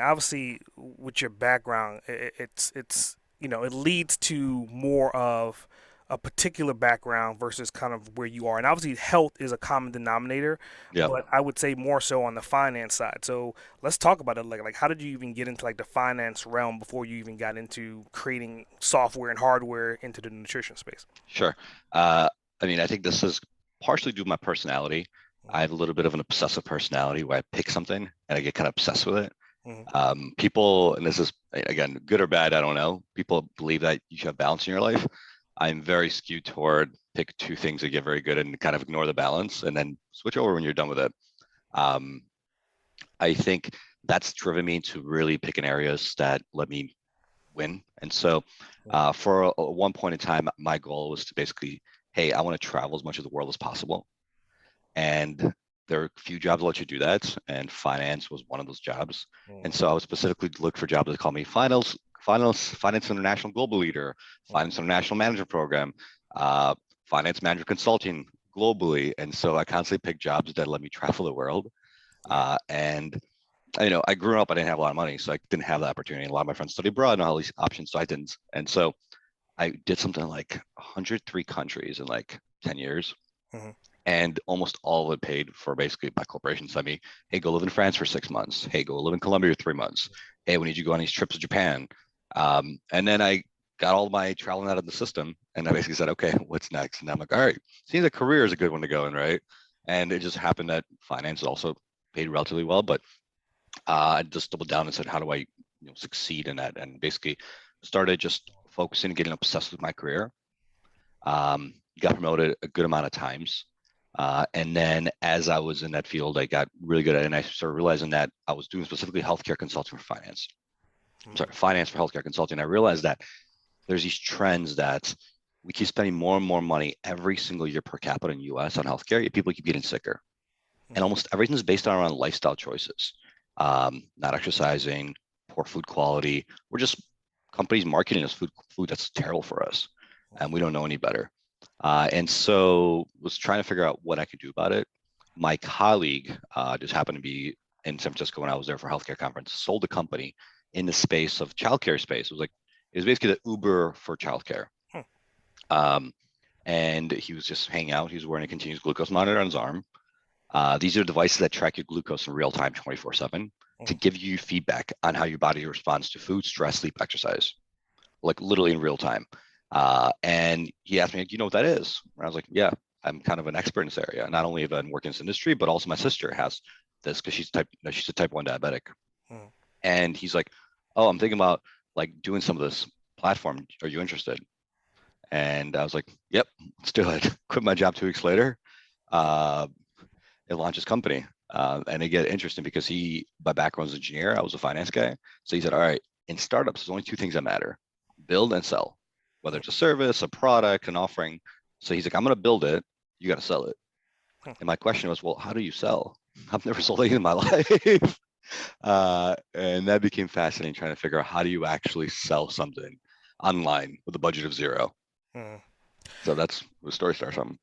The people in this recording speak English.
obviously with your background, it's it leads to more of a particular background versus kind of where you are. And obviously, health is a common denominator, Yeah, but I would say more so on the finance side. So let's talk about it. Like how did you even get into like the finance realm before you even got into creating software and hardware into the nutrition space? sure. Uh, I mean, I think this is partially due to my personality. I Hmm. have a little bit of an obsessive personality where I pick something and I get kind of obsessed with it. Hmm. People, and this is again good or bad, I don't know. People believe that you should have balance in your life. I'm very skewed toward pick two things that get very good and kind of ignore the balance and then switch over when you're done with it. Um, I think that's driven me to really picking areas that let me win. And so, for one point in time, my goal was to basically, hey, I want to travel as much of the world as possible. And there are a few jobs that let you do that, and finance was one of those jobs. And Hmm. so I was specifically look for jobs that call me finance international global leader, finance international management program, uh, finance manager consulting globally. And so I constantly pick jobs that let me travel the world. Yeah. And I grew up, I didn't have a lot of money, so I didn't have the opportunity. A lot of my friends studied abroad and all these options, so I didn't. And so I did something like 103 countries in like 10 years, Hmm. and almost all of it paid for basically by corporations. So I mean, hey, go live in France for 6 months. Hey, go live in Colombia for 3 months. Hey, we need you to go on these trips to Japan. And then I got all my traveling out of the system, and I basically said, okay, what's next? And I'm like, all right, seems like career is a good one to go in, right? And it just happened that finance also paid relatively well, but I just doubled down and said, how do I, succeed in that? And basically started just focusing and getting obsessed with my career. Got promoted a good amount of times. And then as I was in that field, I got really good at it. And I started realizing that I was doing specifically healthcare consulting for finance. I'm sorry, Hmm. finance for healthcare consulting. I realized that there's these trends that we keep spending more and more money every single year per capita in the US on healthcare, yet people keep getting sicker. And Hmm. almost everything's based around lifestyle choices, not exercising, poor food quality. We're just companies marketing us food that's terrible for us, and we don't know any better. And so was trying to figure out what I could do about it. My colleague just happened to be in San Francisco when I was there for a healthcare conference, sold a company in the space of childcare space. It was basically the Uber for childcare. Hmm. Um, and he was just hanging out. He was wearing a continuous glucose monitor on his arm. These are devices that track your glucose in real time 24/7 to Hmm. give you feedback on how your body responds to food, stress, sleep, exercise, like literally in real time. And he asked me, "Do you know what that is?" And I was like, "Yeah, I'm kind of an expert in this area. Not only have I been working in this industry, but also my sister has this because she's a type 1 diabetic." Hmm. And he's like, "Oh, I'm thinking about like doing some of this platform. Are you interested?" And I was like, "Yep, let's do it." Quit my job 2 weeks later. Uh, it launched his company. And it get interesting because by background, was an engineer. I was a finance guy. So he said, all right, in startups, there's only two things that matter: build and sell, whether it's a service, a product, an offering. So he's like, I'm going to build it. You got to sell it. Hmm. And my question was, well, how do you sell? I've never sold anything in my life. And that became fascinating trying to figure out how do you actually sell something online with a budget of zero. Hmm. So that's the story starts from.